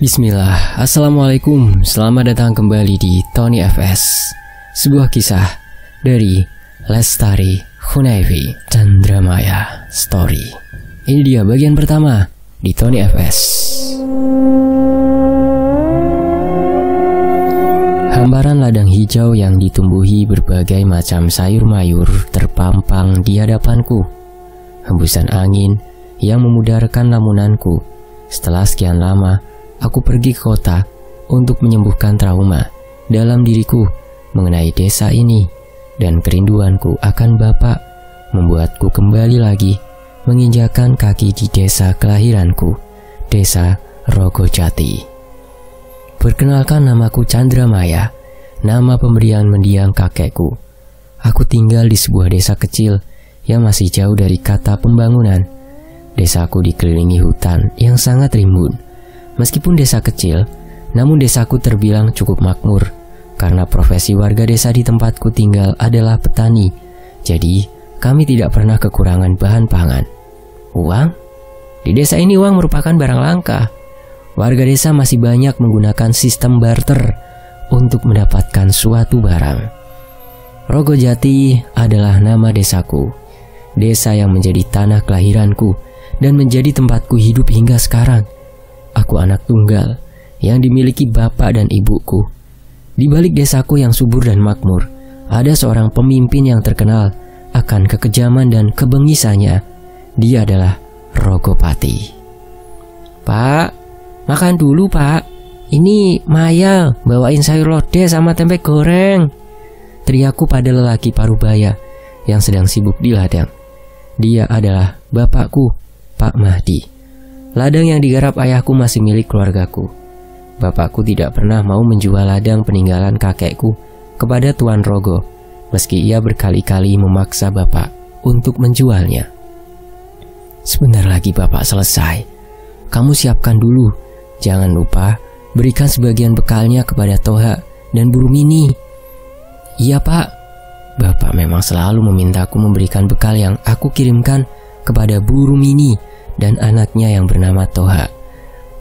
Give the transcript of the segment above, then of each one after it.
Bismillah, Assalamualaikum, selamat datang kembali di Tony FS. Sebuah kisah dari Lestari Hunayfi Chandramaya Story. Ini dia bagian pertama di Tony FS. Hamparan ladang hijau yang ditumbuhi berbagai macam sayur mayur terpampang di hadapanku. Hembusan angin yang memudarkan lamunanku. Setelah sekian lama, aku pergi ke kota untuk menyembuhkan trauma dalam diriku mengenai desa ini, dan kerinduanku akan Bapak membuatku kembali lagi menginjakan kaki di desa kelahiranku, desa Rogojati. Perkenalkan, namaku Chandramaya, nama pemberian mendiang kakekku. Aku tinggal di sebuah desa kecil yang masih jauh dari kata pembangunan. Desaku dikelilingi hutan yang sangat rimbun. Meskipun desa kecil, namun desaku terbilang cukup makmur karena profesi warga desa di tempatku tinggal adalah petani. Jadi, kami tidak pernah kekurangan bahan pangan. Uang? Di desa ini uang merupakan barang langka. Warga desa masih banyak menggunakan sistem barter untuk mendapatkan suatu barang. Rogojati adalah nama desaku. Desa yang menjadi tanah kelahiranku dan menjadi tempatku hidup hingga sekarang. Aku anak tunggal yang dimiliki bapak dan ibuku. Di balik desaku yang subur dan makmur, ada seorang pemimpin yang terkenal akan kekejaman dan kebengisannya. Dia adalah Rogopati. Pak, makan dulu pak. Ini Maya bawain sayur lodeh sama tempe goreng, teriakku pada lelaki parubaya yang sedang sibuk di ladang. Dia adalah bapakku, Pak Mahdi. Ladang yang digarap ayahku masih milik keluargaku. Bapakku tidak pernah mau menjual ladang peninggalan kakekku kepada Tuan Rogo, meski ia berkali-kali memaksa bapak untuk menjualnya. Sebentar lagi bapak selesai. Kamu siapkan dulu. Jangan lupa berikan sebagian bekalnya kepada Toha dan Bu Rumini. Iya pak. Bapak memang selalu memintaku memberikan bekal yang aku kirimkan kepada Bu Rumini dan anaknya yang bernama Toha.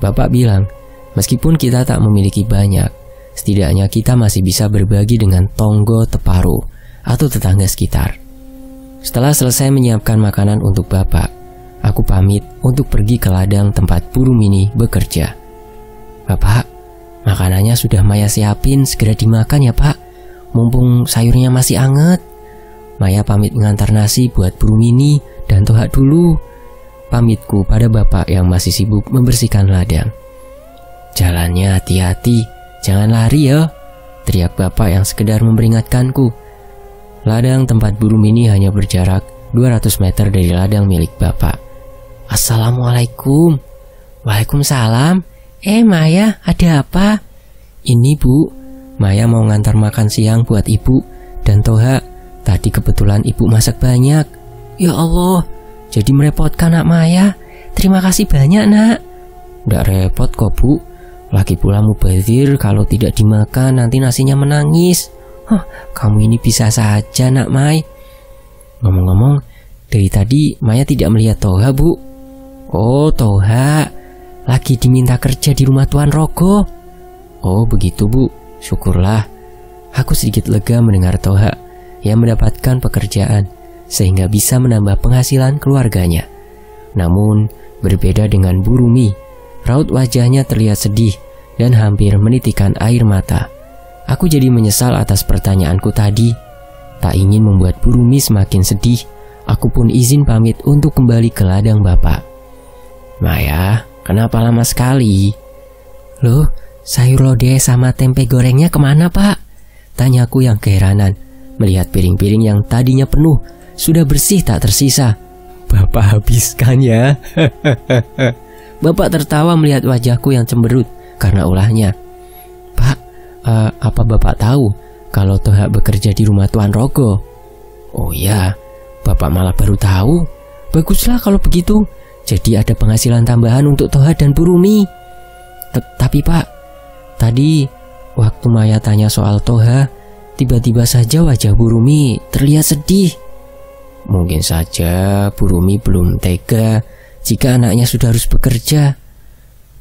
Bapak bilang, meskipun kita tak memiliki banyak, setidaknya kita masih bisa berbagi dengan Tonggo Teparo atau tetangga sekitar. Setelah selesai menyiapkan makanan untuk bapak, aku pamit untuk pergi ke ladang tempat Bu Rumini bekerja. Bapak, makanannya sudah Maya siapin, segera dimakan ya pak. Mumpung sayurnya masih anget. Maya pamit mengantar nasi buat Bu Rumini dan Toha dulu. Pamitku pada bapak yang masih sibuk membersihkan ladang. Jalannya hati-hati, jangan lari ya, teriak bapak yang sekedar memperingatkanku. Ladang tempat Bu Rumini hanya berjarak 200 meter dari ladang milik bapak. Assalamualaikum. Waalaikumsalam. Maya, ada apa? Ini bu, Maya mau ngantar makan siang buat ibu dan Toha. Tadi kebetulan ibu masak banyak. Ya Allah, jadi merepotkan nak Maya. Terima kasih banyak nak. Nggak repot kok bu. Lagi pula mubazir, kalau tidak dimakan nanti nasinya menangis. Kamu ini bisa saja nak Mai. Ngomong-ngomong, dari tadi Maya tidak melihat Toha bu. Oh Toha, lagi diminta kerja di rumah Tuan Rogo. Oh begitu bu. Syukurlah, aku sedikit lega mendengar Toha yang mendapatkan pekerjaan sehingga bisa menambah penghasilan keluarganya. Namun, berbeda dengan Bu Rumi, raut wajahnya terlihat sedih dan hampir menitikan air mata. Aku jadi menyesal atas pertanyaanku tadi. Tak ingin membuat Bu Rumi semakin sedih, aku pun izin pamit untuk kembali ke ladang bapak. Maya, kenapa lama sekali? Loh, sayur lodeh sama tempe gorengnya kemana pak? Tanyaku yang keheranan melihat piring-piring yang tadinya penuh sudah bersih tak tersisa. Bapak habiskan ya. Bapak tertawa melihat wajahku yang cemberut karena ulahnya. Pak, apa bapak tahu kalau Toha bekerja di rumah Tuan Rogo? Oh ya, bapak malah baru tahu. Baguslah kalau begitu. Jadi ada penghasilan tambahan untuk Toha dan Bu Rumi. Tapi pak, tadi waktu Maya tanya soal Toha, tiba-tiba saja wajah Bu Rumi terlihat sedih. Mungkin saja Bu Rumi belum tega jika anaknya sudah harus bekerja.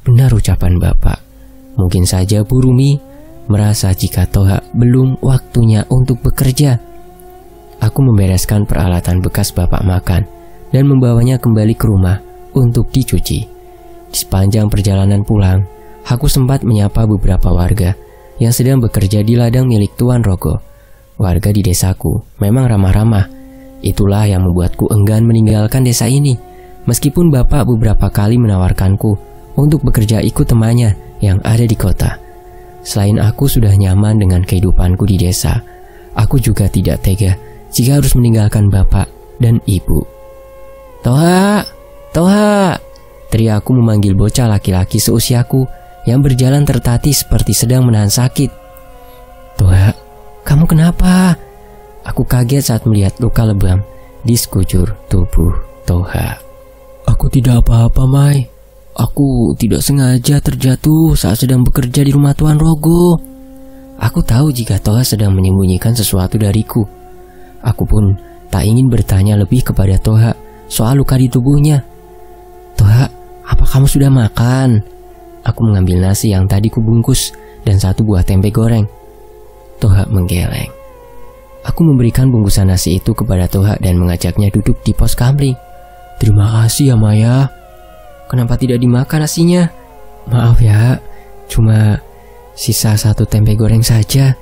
Benar ucapan bapak. Mungkin saja Bu Rumi merasa jika Toha belum waktunya untuk bekerja. Aku membereskan peralatan bekas bapak makan dan membawanya kembali ke rumah untuk dicuci. Di sepanjang perjalanan pulang, aku sempat menyapa beberapa warga yang sedang bekerja di ladang milik Tuan Rogo. Warga di desaku memang ramah-ramah. Itulah yang membuatku enggan meninggalkan desa ini, meskipun bapak beberapa kali menawarkanku untuk bekerja ikut temannya yang ada di kota. Selain aku sudah nyaman dengan kehidupanku di desa, aku juga tidak tega jika harus meninggalkan bapak dan ibu. Toha, Toha, teriakku memanggil bocah laki-laki seusiaku yang berjalan tertatih seperti sedang menahan sakit. Toha, kamu kenapa? Aku kaget saat melihat luka lebam di sekujur tubuh Toha. Aku tidak apa-apa, Mai. Aku tidak sengaja terjatuh saat sedang bekerja di rumah Tuan Rogo. Aku tahu jika Toha sedang menyembunyikan sesuatu dariku. Aku pun tak ingin bertanya lebih kepada Toha soal luka di tubuhnya. Toha, apa kamu sudah makan? Aku mengambil nasi yang tadi kubungkus dan satu buah tempe goreng. Toha menggeleng. Aku memberikan bungkusan nasi itu kepada Toha dan mengajaknya duduk di pos kamling. Terima kasih ya Maya. Kenapa tidak dimakan nasinya? Maaf ya, cuma sisa satu tempe goreng saja.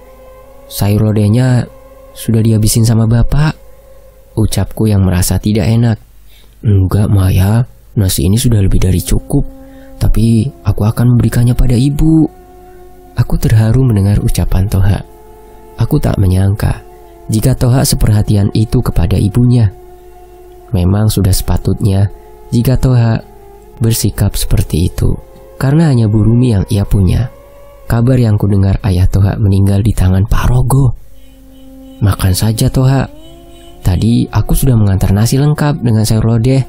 Sayur lodehnya sudah dihabisin sama bapak, ucapku yang merasa tidak enak. Enggak Maya, nasi ini sudah lebih dari cukup, tapi aku akan memberikannya pada ibu. Aku terharu mendengar ucapan Toha. Aku tak menyangka jika Toha seperhatian itu kepada ibunya. Memang sudah sepatutnya jika Toha bersikap seperti itu, karena hanya Bu Rumi yang ia punya. Kabar yang kudengar ayah Toha meninggal di tangan Pak Rogo. Makan saja Toha. Tadi aku sudah mengantar nasi lengkap dengan sayur lodeh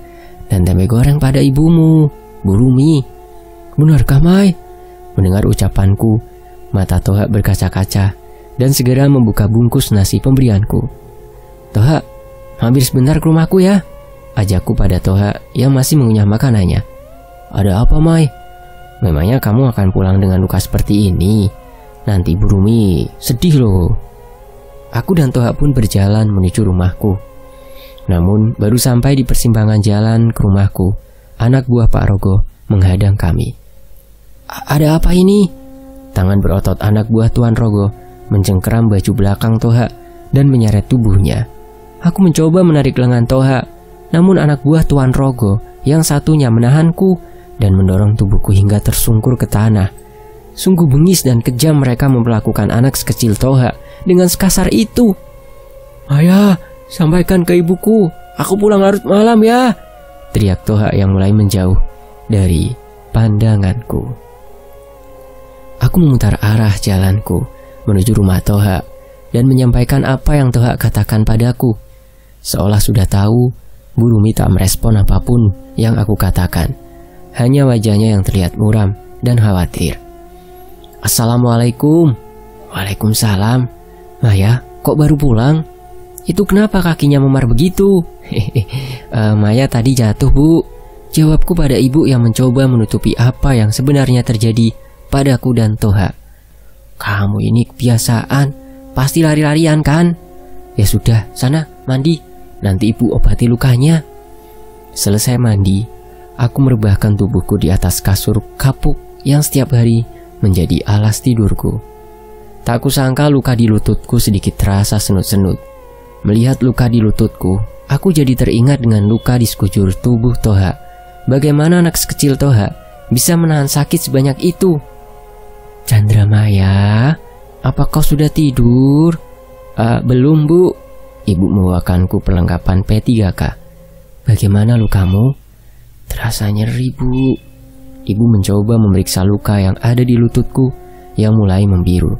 dan tempe goreng pada ibumu, Bu Rumi. Benarkah Mai? Mendengar ucapanku, mata Toha berkaca-kaca dan segera membuka bungkus nasi pemberianku. Toha, mampir sebentar ke rumahku ya, ajakku pada Toha yang masih mengunyah makanannya. Ada apa Mai? Memangnya kamu akan pulang dengan luka seperti ini? Nanti Bu Rumi sedih loh. Aku dan Toha pun berjalan menuju rumahku. Namun baru sampai di persimpangan jalan ke rumahku, anak buah Pak Rogo menghadang kami. Ada apa ini? Tangan berotot anak buah Tuan Rogo mencengkeram baju belakang Toha dan menyeret tubuhnya. Aku mencoba menarik lengan Toha, namun anak buah Tuan Rogo yang satunya menahanku dan mendorong tubuhku hingga tersungkur ke tanah. Sungguh bengis dan kejam mereka memperlakukan anak sekecil Toha dengan sekasar itu. Ayah, sampaikan ke ibuku, aku pulang larut malam ya, teriak Toha yang mulai menjauh dari pandanganku. Aku memutar arah jalanku menuju rumah Toha dan menyampaikan apa yang Toha katakan padaku. Seolah sudah tahu, Bu Rumi tak merespon apapun yang aku katakan. Hanya wajahnya yang terlihat muram dan khawatir. Assalamualaikum. Waalaikumsalam. Maya, kok baru pulang? Itu kenapa kakinya memar begitu? Maya tadi jatuh Bu. Jawabku pada ibu yang mencoba menutupi apa yang sebenarnya terjadi padaku dan Toha. Kamu ini kebiasaan, pasti lari-larian kan? Ya sudah, sana mandi, nanti ibu obati lukanya. Selesai mandi, aku merebahkan tubuhku di atas kasur kapuk yang setiap hari menjadi alas tidurku. Tak kusangka luka di lututku sedikit terasa senut-senut. Melihat luka di lututku, aku jadi teringat dengan luka di sekujur tubuh Toha. Bagaimana anak sekecil Toha bisa menahan sakit sebanyak itu? Chandra Maya, apa kau sudah tidur? Belum Bu. Ibu membawakanku perlengkapan P3K. Bagaimana lukamu? Terasa nyeri Bu. Ibu mencoba memeriksa luka yang ada di lututku yang mulai membiru.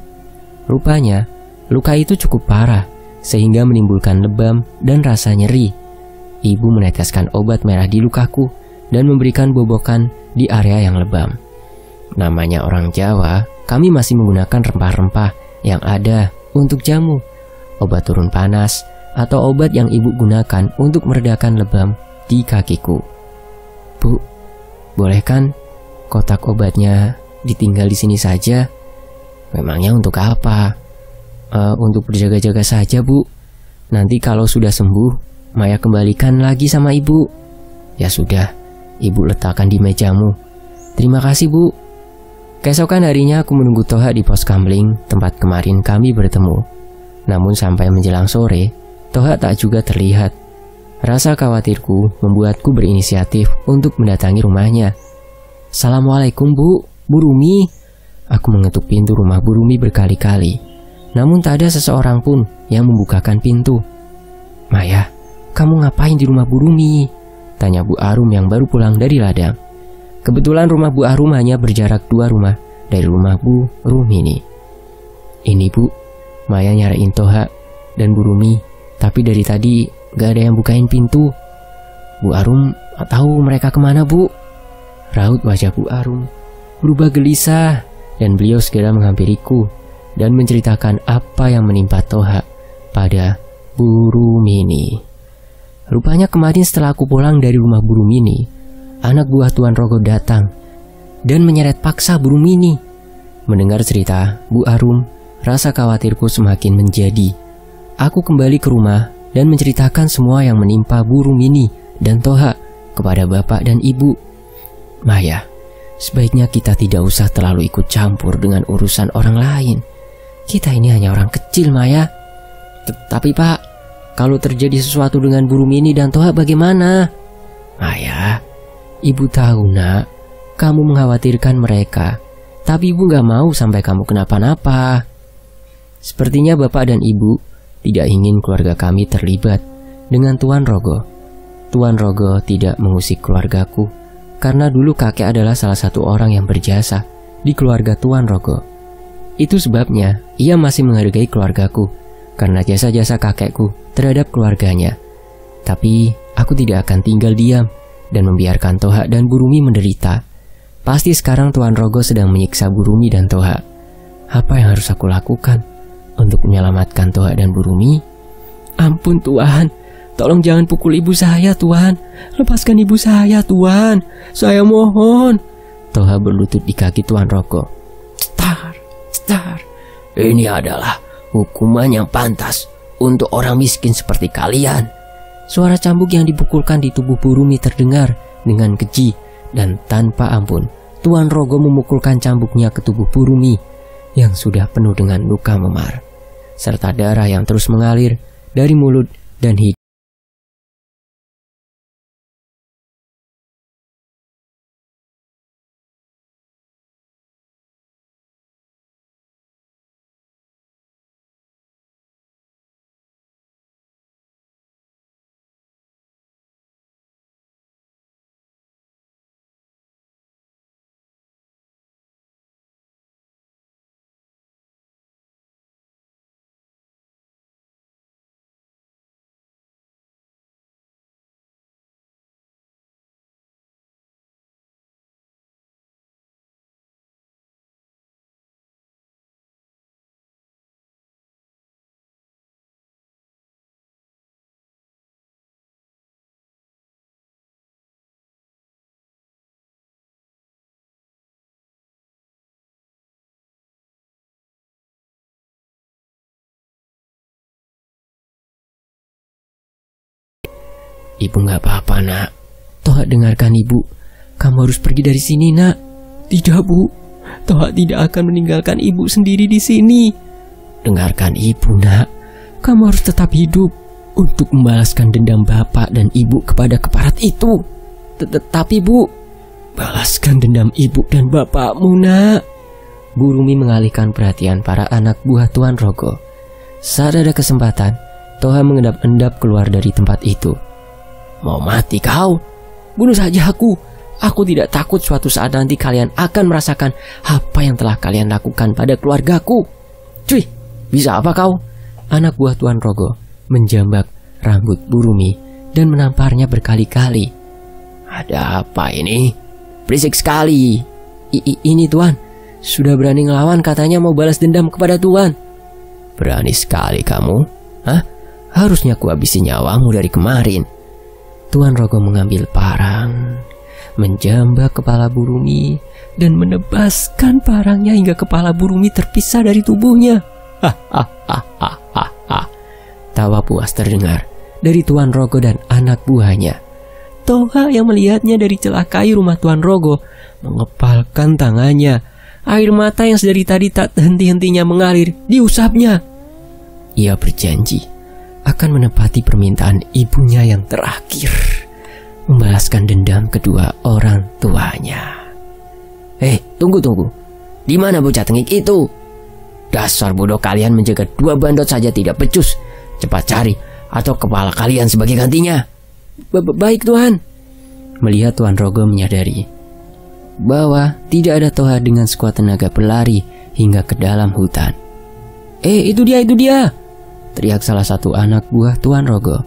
Rupanya luka itu cukup parah sehingga menimbulkan lebam dan rasa nyeri. Ibu meneteskan obat merah di lukaku dan memberikan bobokan di area yang lebam. Namanya orang Jawa, kami masih menggunakan rempah-rempah yang ada untuk jamu, obat turun panas, atau obat yang ibu gunakan untuk meredakan lebam di kakiku. Bu, boleh kan kotak obatnya ditinggal di sini saja. Memangnya untuk apa? Untuk berjaga-jaga saja, Bu. Nanti kalau sudah sembuh, Maya kembalikan lagi sama Ibu. Ya sudah, Ibu letakkan di mejamu. Terima kasih, Bu. Keesokan harinya aku menunggu Toha di pos kamling tempat kemarin kami bertemu. Namun sampai menjelang sore, Toha tak juga terlihat. Rasa khawatirku membuatku berinisiatif untuk mendatangi rumahnya. Assalamualaikum, Bu Rumi. Aku mengetuk pintu rumah Bu Rumi berkali-kali. Namun tak ada seseorang pun yang membukakan pintu. Maya, kamu ngapain di rumah Bu Rumi? Tanya Bu Arum yang baru pulang dari ladang. Kebetulan rumah Bu Arum hanya berjarak 2 rumah dari rumah Bu Rumi ini. Ini, Bu, Maya nyariin Toha dan Bu Rumi, tapi dari tadi gak ada yang bukain pintu. Bu Arum tahu mereka kemana, Bu? Raut wajah Bu Arum berubah gelisah dan beliau segera menghampiriku dan menceritakan apa yang menimpa Toha pada Bu Rumini. Rupanya kemarin setelah aku pulang dari rumah Bu Rumini, anak buah Tuan Rogo datang dan menyeret paksa Bu Rumini. Mendengar cerita Bu Arum, rasa khawatirku semakin menjadi. Aku kembali ke rumah dan menceritakan semua yang menimpa Bu Rumini dan Toha kepada bapak dan ibu. Maya, sebaiknya kita tidak usah terlalu ikut campur dengan urusan orang lain. Kita ini hanya orang kecil, Maya. Tapi Pak, kalau terjadi sesuatu dengan Bu Rumini dan Toha bagaimana? Maya, Ibu tahu, Nak, kamu mengkhawatirkan mereka, tapi Ibu gak mau sampai kamu kenapa-napa. Sepertinya Bapak dan Ibu tidak ingin keluarga kami terlibat dengan Tuan Rogo. Tuan Rogo tidak mengusik keluargaku, karena dulu kakek adalah salah satu orang yang berjasa di keluarga Tuan Rogo. Itu sebabnya ia masih menghargai keluargaku karena jasa-jasa kakekku terhadap keluarganya. Tapi aku tidak akan tinggal diam dan membiarkan Toha dan Bu Rumi menderita. Pasti sekarang Tuan Rogo sedang menyiksa Bu Rumi dan Toha. Apa yang harus aku lakukan untuk menyelamatkan Toha dan Bu Rumi? Ampun Tuan, tolong jangan pukul ibu saya, Tuan. Lepaskan ibu saya, Tuan. Saya mohon. Toha berlutut di kaki Tuan Rogo. Ini adalah hukuman yang pantas untuk orang miskin seperti kalian. Suara cambuk yang dipukulkan di tubuh Bu Rumi terdengar dengan keji dan tanpa ampun. Tuan Rogo memukulkan cambuknya ke tubuh Bu Rumi yang sudah penuh dengan luka memar, serta darah yang terus mengalir dari mulut dan hidung. Ibu gak apa-apa, Nak. Toha, dengarkan Ibu. Kamu harus pergi dari sini, Nak. Tidak, Bu. Toha tidak akan meninggalkan Ibu sendiri di sini. Dengarkan Ibu, Nak. Kamu harus tetap hidup untuk membalaskan dendam Bapak dan Ibu kepada keparat itu. Tetapi, Bu, balaskan dendam Ibu dan Bapakmu, Nak. Bu Rumi mengalihkan perhatian para anak buah Tuan Rogo. Saat ada kesempatan, Toha mengendap-endap keluar dari tempat itu. Mau mati kau? Bunuh saja aku. Aku tidak takut suatu saat nanti kalian akan merasakan apa yang telah kalian lakukan pada keluargaku. Cuy, bisa apa kau? Anak buah Tuan Rogo menjambak rambut Bu Rumi dan menamparnya berkali-kali. Ada apa ini? Berisik sekali. Ini Tuan, sudah berani ngelawan, katanya mau balas dendam kepada Tuan. Berani sekali kamu. Hah? Harusnya ku habisi nyawamu dari kemarin. Tuan Rogo mengambil parang, menjambak kepala Burumi dan menebaskan parangnya hingga kepala Burumi terpisah dari tubuhnya. Hahaha. Tawa puas terdengar dari Tuan Rogo dan anak buahnya. Toha yang melihatnya dari celah kayu rumah Tuan Rogo mengepalkan tangannya. Air mata yang sedari tadi tak henti-hentinya mengalir diusapnya. Ia berjanji akan menepati permintaan ibunya yang terakhir, membalaskan dendam kedua orang tuanya. Tunggu. Di mana bocah tengik itu? Dasar bodoh kalian menjaga 2 bandot saja tidak becus. Cepat cari atau kepala kalian sebagai gantinya. Baik Tuhan. Melihat Tuan Rogo menyadari bahwa tidak ada Toha dengan sekuat tenaga berlari hingga ke dalam hutan. Itu dia! Teriak salah satu anak buah Tuan Rogo.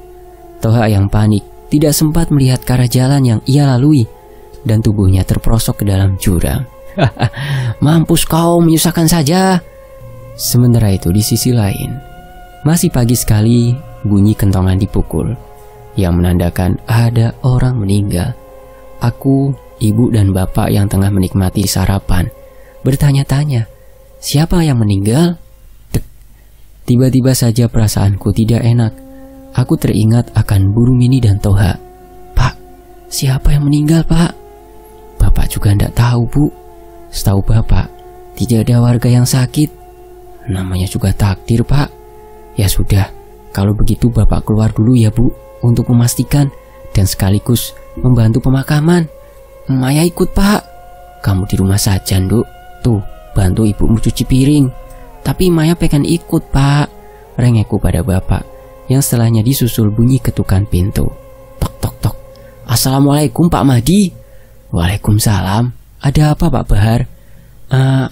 Toha yang panik tidak sempat melihat ke arah jalan yang ia lalui dan tubuhnya terperosok ke dalam jurang. Mampus kau, menyusahkan saja. Sementara itu di sisi lain, masih pagi sekali bunyi kentongan dipukul yang menandakan ada orang meninggal. Aku, ibu dan bapak yang tengah menikmati sarapan bertanya-tanya, siapa yang meninggal? Tiba-tiba saja perasaanku tidak enak. Aku teringat akan Burumini dan Toha. Pak, siapa yang meninggal pak? Bapak juga tidak tahu bu. Setahu bapak, tidak ada warga yang sakit. Namanya juga takdir pak. Ya sudah, kalau begitu bapak keluar dulu ya bu, untuk memastikan dan sekaligus membantu pemakaman. Maya ikut pak. Kamu di rumah saja nduk. Tuh, bantu ibumu cuci piring. Tapi Maya pengen ikut pak. Rengekku pada bapak yang setelahnya disusul bunyi ketukan pintu. Tok. Assalamualaikum Pak Mahdi. Waalaikumsalam. Ada apa Pak Bahar?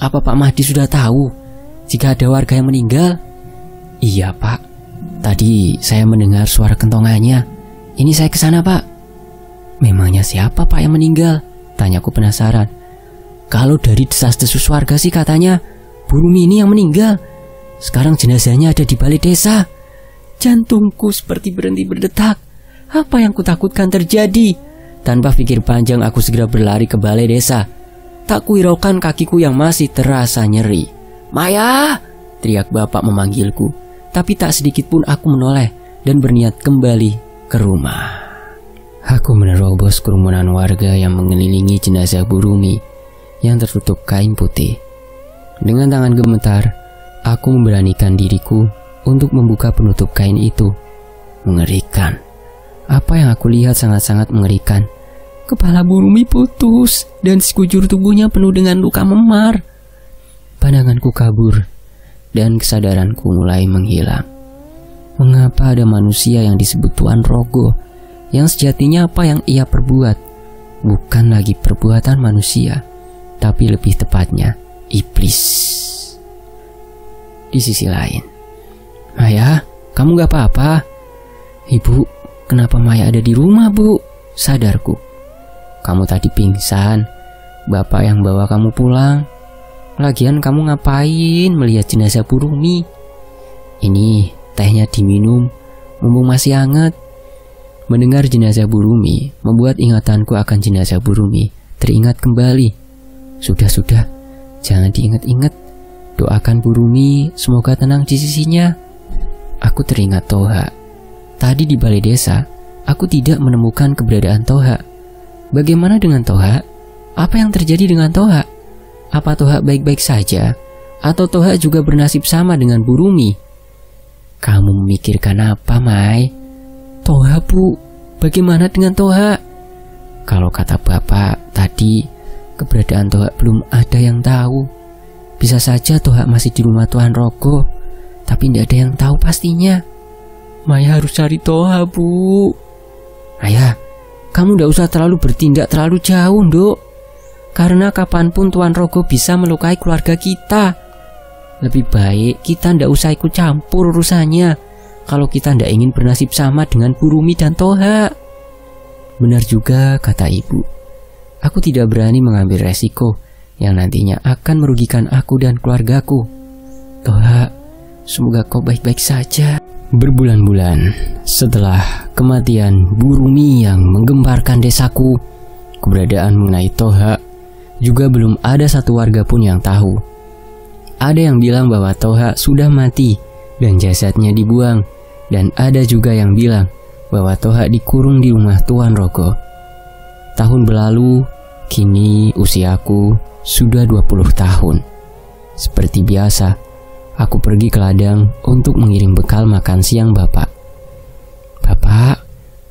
Apa Pak Mahdi sudah tahu jika ada warga yang meninggal? Iya pak, tadi saya mendengar suara kentongannya. Ini saya ke sana pak. Memangnya siapa pak yang meninggal? Tanyaku penasaran. Kalau dari desas-desus warga sih katanya Burumini yang meninggal. Sekarang jenazahnya ada di balai desa. Jantungku seperti berhenti berdetak. Apa yang kutakutkan terjadi? Tanpa pikir panjang aku segera berlari ke balai desa. Tak kuhiraukan kakiku yang masih terasa nyeri. Maya! Teriak bapak memanggilku. Tapi tak sedikit pun aku menoleh dan berniat kembali ke rumah. Aku menerobos kerumunan warga yang mengelilingi jenazah Burumi yang tertutup kain putih. Dengan tangan gemetar, aku memberanikan diriku untuk membuka penutup kain itu. Mengerikan. Apa yang aku lihat sangat-sangat mengerikan. Kepala Burumi putus dan sekujur tubuhnya penuh dengan luka memar. Pandanganku kabur dan kesadaranku mulai menghilang. Mengapa ada manusia yang disebut Tuan Rogo yang sejatinya apa yang ia perbuat bukan lagi perbuatan manusia, tapi lebih tepatnya iblis. Di sisi lain, Maya, kamu gak apa-apa? Ibu, kenapa Maya ada di rumah bu? Sadarku. Kamu tadi pingsan, bapak yang bawa kamu pulang. Lagian kamu ngapain melihat jenazah Burumi? Ini tehnya diminum, mumpung masih hangat. Mendengar jenazah Burumi membuat ingatanku akan jenazah Burumi teringat kembali. Sudah, jangan diingat-ingat. Doakan Burumi semoga tenang di sisinya. Aku teringat Toha. Tadi di balai desa, aku tidak menemukan keberadaan Toha. Bagaimana dengan Toha? Apa yang terjadi dengan Toha? Apa Toha baik-baik saja? Atau Toha juga bernasib sama dengan Burumi? Kamu memikirkan apa, Mai? Toha, Bu. Bagaimana dengan Toha? Kalau kata bapak tadi, keberadaan Toha belum ada yang tahu. Bisa saja Toha masih di rumah Tuan Rogo, tapi tidak ada yang tahu pastinya. Maya harus cari Toha, Bu. Ayah, kamu tidak usah terlalu bertindak terlalu jauh, Nduk. Karena kapanpun Tuan Rogo bisa melukai keluarga kita. Lebih baik kita tidak usah ikut campur urusannya kalau kita tidak ingin bernasib sama dengan Burumi dan Toha. Benar juga kata ibu. Aku tidak berani mengambil resiko yang nantinya akan merugikan aku dan keluargaku. Toha, semoga kau baik-baik saja. Berbulan-bulan setelah kematian Burumi yang menggemparkan desaku, keberadaan mengenai Toha juga belum ada satu warga pun yang tahu. Ada yang bilang bahwa Toha sudah mati dan jasadnya dibuang, dan ada juga yang bilang bahwa Toha dikurung di rumah Tuan Rogo. Tahun berlalu, kini usiaku sudah 20 tahun. Seperti biasa, aku pergi ke ladang untuk mengirim bekal makan siang Bapak. "Bapak,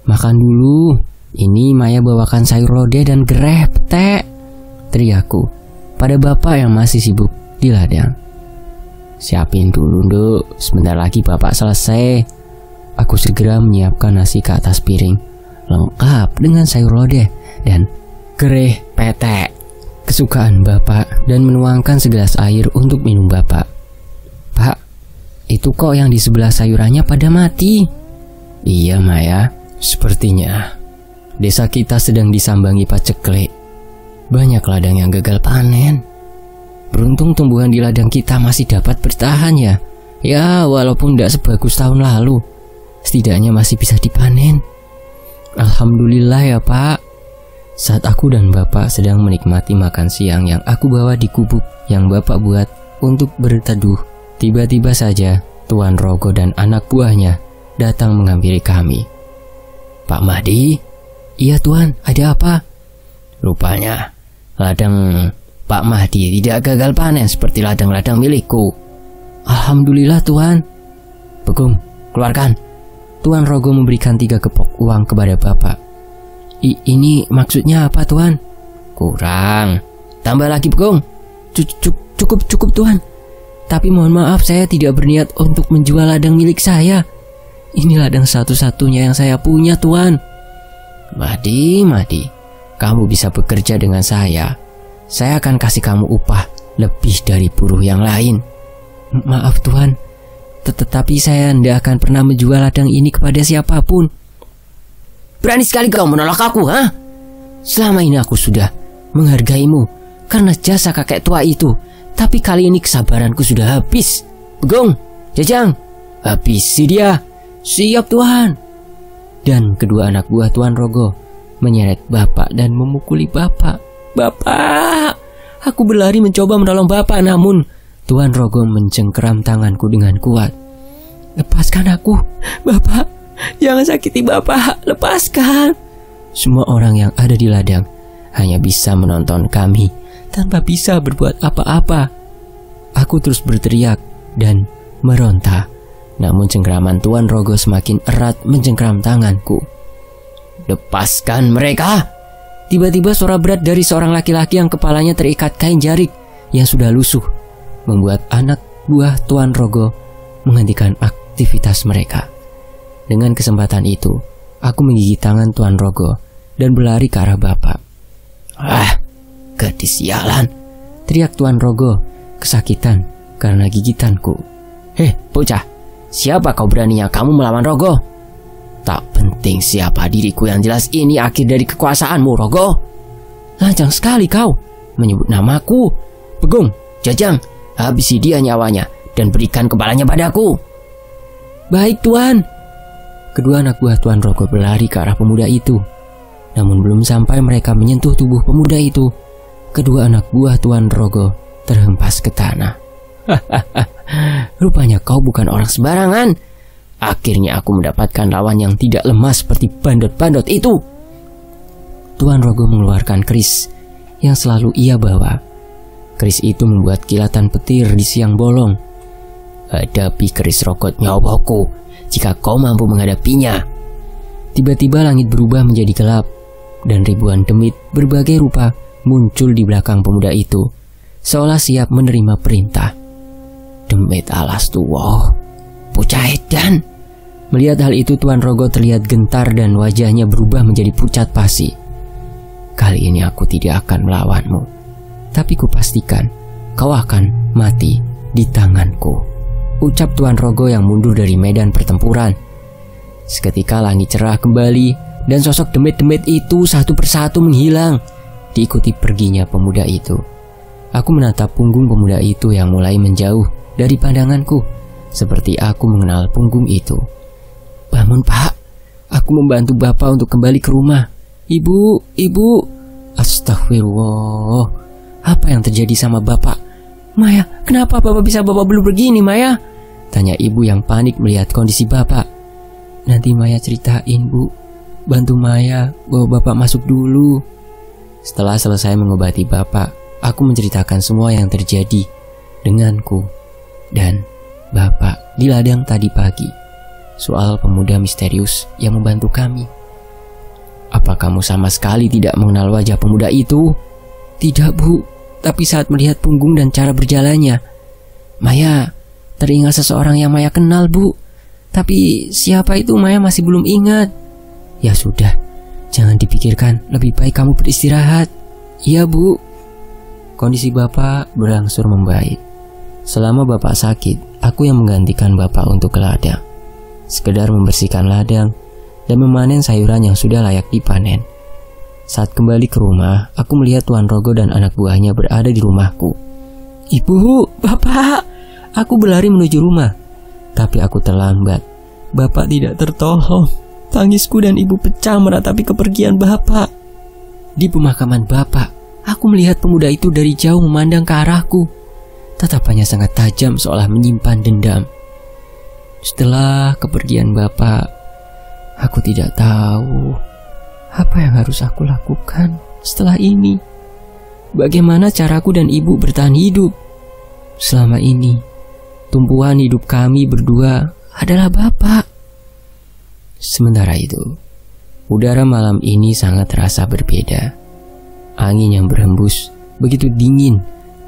makan dulu. Ini Maya bawakan sayur lodeh dan gereh petek," teriakku pada Bapak yang masih sibuk di ladang. "Siapin dulu, Nduk. Sebentar lagi Bapak selesai." Aku segera menyiapkan nasi ke atas piring, lengkap dengan sayur lodeh dan gereh petek, kesukaan Bapak, dan menuangkan segelas air untuk minum Bapak. "Pak, itu kok yang di sebelah sayurannya pada mati?" "Iya Maya, sepertinya desa kita sedang disambangi paceklik. Banyak ladang yang gagal panen. Beruntung tumbuhan di ladang kita masih dapat bertahan ya. Ya, walaupun tidak sebagus tahun lalu, setidaknya masih bisa dipanen." "Alhamdulillah ya Pak." Saat aku dan Bapak sedang menikmati makan siang yang aku bawa di gubuk yang Bapak buat untuk berteduh, tiba-tiba saja Tuan Rogo dan anak buahnya datang menghampiri kami. "Pak Mahdi?" "Iya Tuan, ada apa?" "Rupanya ladang Pak Mahdi tidak gagal panen seperti ladang-ladang milikku." "Alhamdulillah Tuan." "Begum, keluarkan." Tuan Rogo memberikan 3 kepok uang kepada Bapak. Ini maksudnya apa Tuan?" "Kurang. Tambah lagi Begum." Cukup Tuan. Tapi mohon maaf, saya tidak berniat untuk menjual ladang milik saya. Ini ladang satu-satunya yang saya punya Tuan." Mahdi, kamu bisa bekerja dengan saya. Saya akan kasih kamu upah lebih dari buruh yang lain." "Maaf Tuan, tetapi saya tidak akan pernah menjual ladang ini kepada siapapun." "Berani sekali kau menolak aku, ha? Selama ini aku sudah menghargaimu karena jasa kakek tua itu, tapi kali ini kesabaranku sudah habis. Begong, Jajang, habisi dia." "Siap Tuan." Dan kedua anak buah Tuan Rogo menyeret Bapak dan memukuli Bapak. "Bapak!" Aku berlari mencoba menolong Bapak, namun Tuan Rogo mencengkeram tanganku dengan kuat. "Lepaskan aku, Bapak. Jangan sakiti Bapak, lepaskan." Semua orang yang ada di ladang hanya bisa menonton kami tanpa bisa berbuat apa-apa. Aku terus berteriak dan meronta, namun cengkeraman Tuan Rogo semakin erat mencengkeram tanganku. "Lepaskan mereka!" Tiba-tiba suara berat dari seorang laki-laki yang kepalanya terikat kain jarik yang sudah lusuh membuat anak buah Tuan Rogo menghentikan aktivitas mereka. Dengan kesempatan itu, aku menggigit tangan Tuan Rogo dan berlari ke arah Bapak. "Ah, gadis sialan!" teriak Tuan Rogo kesakitan karena gigitanku. "Hei, bocah, siapa kau beraninya kamu melawan Rogo?" "Tak penting siapa diriku, yang jelas ini akhir dari kekuasaanmu, Rogo." "Lancang sekali kau menyebut namaku." "Begum, Jajang, habisi dia nyawanya dan berikan kepalanya padaku." "Baik Tuan." Kedua anak buah Tuan Rogo berlari ke arah pemuda itu. Namun belum sampai mereka menyentuh tubuh pemuda itu, kedua anak buah Tuan Rogo terhempas ke tanah. "Rupanya kau bukan orang sembarangan. Akhirnya aku mendapatkan lawan yang tidak lemah seperti bandot-bandot itu." Tuan Rogo mengeluarkan keris yang selalu ia bawa. Keris itu membuat kilatan petir di siang bolong. "Hadapi keris rokot nyawaku jika kau mampu menghadapinya." Tiba-tiba langit berubah menjadi gelap dan ribuan demit berbagai rupa muncul di belakang pemuda itu, seolah siap menerima perintah. "Demit alas tua, bocah edan." Melihat hal itu, Tuan Rogo terlihat gentar dan wajahnya berubah menjadi pucat pasi. "Kali ini aku tidak akan melawanmu, tapi kupastikan kau akan mati di tanganku," ucap Tuan Rogo yang mundur dari medan pertempuran. Seketika langit cerah kembali dan sosok demit-demit itu satu persatu menghilang, diikuti perginya pemuda itu. Aku menatap punggung pemuda itu yang mulai menjauh dari pandanganku, seperti aku mengenal punggung itu. "Bangun Pak, aku membantu Bapak untuk kembali ke rumah." Ibu, Astagfirullah, apa yang terjadi sama bapak? Maya, kenapa bapak bisa bawa belur begini, Maya? Tanya ibu yang panik melihat kondisi bapak. Nanti Maya ceritain, Bu. Bantu Maya bawa bapak masuk dulu. Setelah selesai mengobati bapak, aku menceritakan semua yang terjadi denganku dan bapak di ladang tadi pagi, soal pemuda misterius yang membantu kami. Apa kamu sama sekali tidak mengenal wajah pemuda itu? Tidak, Bu. Tapi saat melihat punggung dan cara berjalannya, Maya teringat seseorang yang Maya kenal, Bu. Tapi siapa itu Maya masih belum ingat. Ya sudah, jangan dipikirkan. Lebih baik kamu beristirahat. Iya, Bu. Kondisi bapak berangsur membaik. Selama bapak sakit, aku yang menggantikan bapak untuk ke ladang, sekedar membersihkan ladang dan memanen sayuran yang sudah layak dipanen. Saat kembali ke rumah, aku melihat Tuan Rogo dan anak buahnya berada di rumahku. Ibu, bapak, aku berlari menuju rumah. Tapi aku terlambat. Bapak tidak tertolong. Tangisku dan ibu pecah meratapi kepergian bapak. Di pemakaman bapak, aku melihat pemuda itu dari jauh memandang ke arahku. Tatapannya sangat tajam seolah menyimpan dendam. Setelah kepergian bapak, aku tidak tahu apa yang harus aku lakukan setelah ini. Bagaimana caraku dan ibu bertahan hidup? Selama ini, tumpuan hidup kami berdua adalah bapak. Sementara itu, udara malam ini sangat terasa berbeda. Angin yang berhembus begitu dingin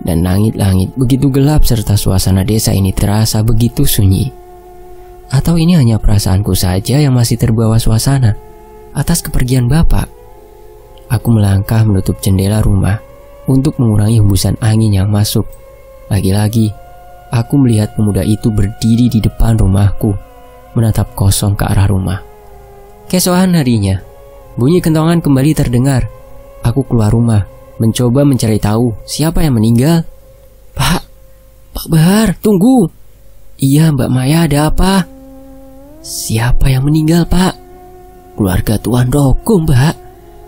dan langit-langit begitu gelap serta suasana desa ini terasa begitu sunyi. Atau ini hanya perasaanku saja yang masih terbawa suasana atas kepergian bapak? Aku melangkah menutup jendela rumah untuk mengurangi hembusan angin yang masuk. Lagi-lagi, aku melihat pemuda itu berdiri di depan rumahku, menatap kosong ke arah rumah. Keesokan harinya, bunyi kentongan kembali terdengar. Aku keluar rumah, mencoba mencari tahu siapa yang meninggal. Pak Bahar, tunggu. Iya, Mbak Maya, ada apa? Siapa yang meninggal, Pak? Keluarga Tuan Rogo, Mbak.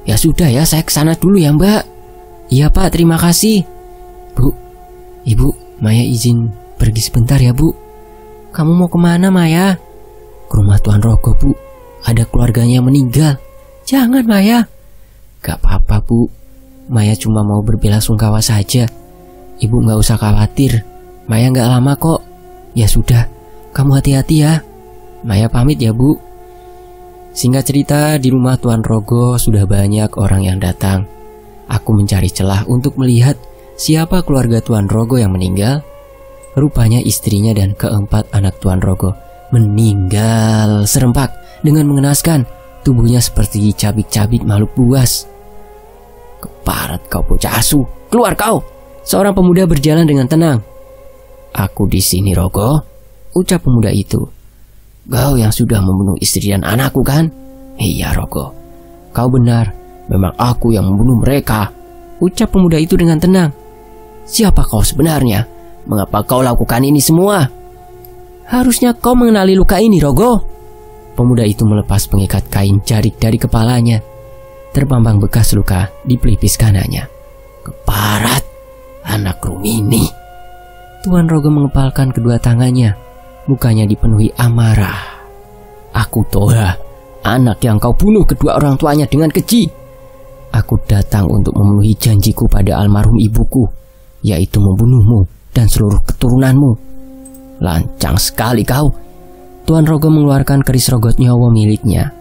Ya sudah ya, saya kesana dulu ya, Mbak. Iya, Pak, terima kasih. Bu, Ibu, Maya izin pergi sebentar ya, Bu. Kamu mau kemana, Maya? Ke rumah Tuan Rogo, Bu. Ada keluarganya yang meninggal. Jangan, Maya. Gak apa-apa, Bu. Maya cuma mau berbelasungkawa saja. Ibu gak usah khawatir. Maya gak lama kok. Ya sudah, kamu hati-hati ya. Maya pamit ya, Bu. Singkat cerita, di rumah Tuan Rogo sudah banyak orang yang datang. Aku mencari celah untuk melihat siapa keluarga Tuan Rogo yang meninggal. Rupanya istrinya dan keempat anak Tuan Rogo meninggal serempak dengan mengenaskan. Tubuhnya seperti dicabik-cabik makhluk buas. Keparat kau bocah asu, keluar kau! Seorang pemuda berjalan dengan tenang. Aku di sini, Rogo, ucap pemuda itu. Kau yang sudah membunuh istri dan anakku kan? Iya, Rogo. Kau benar, memang aku yang membunuh mereka, ucap pemuda itu dengan tenang. Siapa kau sebenarnya? Mengapa kau lakukan ini semua? Harusnya kau mengenali luka ini, Rogo. Pemuda itu melepas pengikat kain jarik dari kepalanya. Terpampang bekas luka di pelipis kanannya. Keparat, anak Rumini. Tuan Rogo mengepalkan kedua tangannya. Mukanya dipenuhi amarah. Aku Toha, anak yang kau bunuh kedua orang tuanya dengan keji. Aku datang untuk memenuhi janjiku pada almarhum ibuku, yaitu membunuhmu dan seluruh keturunanmu. Lancang sekali kau. Tuan Rogo mengeluarkan keris rogot nyawa miliknya.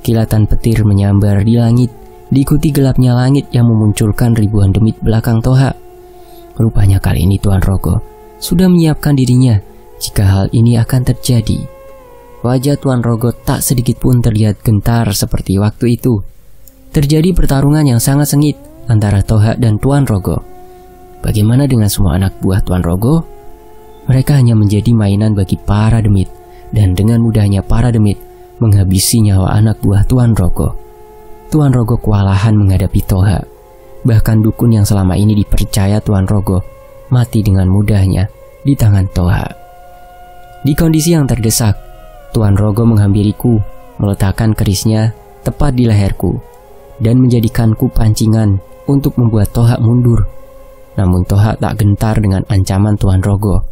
Kilatan petir menyambar di langit, diikuti gelapnya langit yang memunculkan ribuan demit belakang Toha. Rupanya kali ini Tuan Rogo sudah menyiapkan dirinya jika hal ini akan terjadi. Wajah Tuan Rogo tak sedikit pun terlihat gentar seperti waktu itu. Terjadi pertarungan yang sangat sengit antara Toha dan Tuan Rogo. Bagaimana dengan semua anak buah Tuan Rogo? Mereka hanya menjadi mainan bagi para demit, dan dengan mudahnya para demit menghabisi nyawa anak buah Tuan Rogo. Tuan Rogo kewalahan menghadapi Toha. Bahkan dukun yang selama ini dipercaya Tuan Rogo mati dengan mudahnya di tangan Toha. Di kondisi yang terdesak, Tuan Rogo menghampiriku, meletakkan kerisnya tepat di leherku, dan menjadikanku pancingan untuk membuat Toha mundur. Namun Toha tak gentar dengan ancaman Tuan Rogo.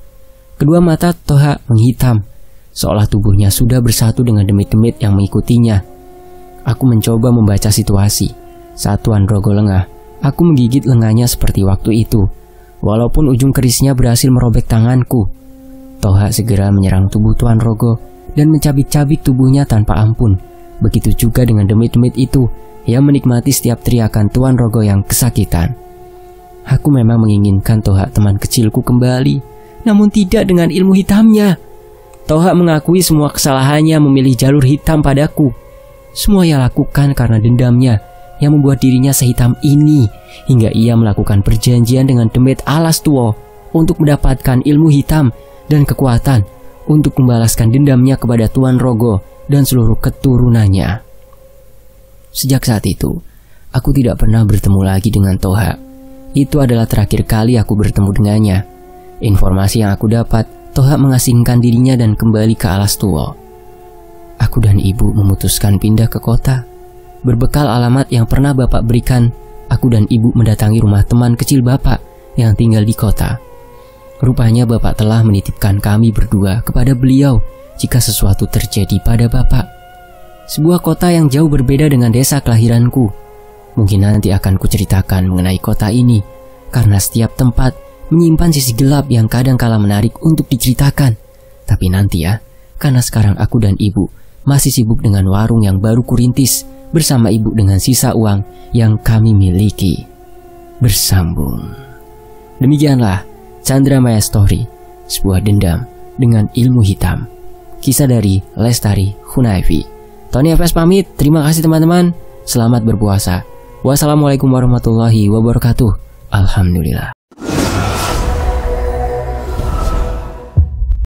Kedua mata Toha menghitam, seolah tubuhnya sudah bersatu dengan demit-demit yang mengikutinya. Aku mencoba membaca situasi. Saat Tuan Rogo lengah, aku menggigit lengannya seperti waktu itu. Walaupun ujung kerisnya berhasil merobek tanganku, Toha segera menyerang tubuh Tuan Rogo dan mencabik-cabik tubuhnya tanpa ampun. Begitu juga dengan demit-demit itu yang menikmati setiap teriakan Tuan Rogo yang kesakitan. Aku memang menginginkan Toha teman kecilku kembali, namun tidak dengan ilmu hitamnya. Toha mengakui semua kesalahannya memilih jalur hitam padaku. Semua ia lakukan karena dendamnya yang membuat dirinya sehitam ini, hingga ia melakukan perjanjian dengan demit alas tua untuk mendapatkan ilmu hitam dan kekuatan untuk membalaskan dendamnya kepada Tuan Rogo dan seluruh keturunannya. Sejak saat itu, aku tidak pernah bertemu lagi dengan Toha. Itu adalah terakhir kali aku bertemu dengannya. Informasi yang aku dapat, Toha mengasingkan dirinya dan kembali ke alas tua. Aku dan ibu memutuskan pindah ke kota. Berbekal alamat yang pernah bapak berikan, aku dan ibu mendatangi rumah teman kecil bapak yang tinggal di kota. Rupanya bapak telah menitipkan kami berdua kepada beliau jika sesuatu terjadi pada bapak. Sebuah kota yang jauh berbeda dengan desa kelahiranku. Mungkin nanti akan kuceritakan mengenai kota ini, karena setiap tempat menyimpan sisi gelap yang kadang-kala menarik untuk diceritakan. Tapi nanti ya, karena sekarang aku dan ibu masih sibuk dengan warung yang baru kurintis bersama ibu dengan sisa uang yang kami miliki. Bersambung. Demikianlah Chandra Maya Story, sebuah dendam dengan ilmu hitam. Kisah dari Lestari Hunayfi. Tony FS pamit, terima kasih teman-teman. Selamat berpuasa. Wassalamualaikum warahmatullahi wabarakatuh. Alhamdulillah.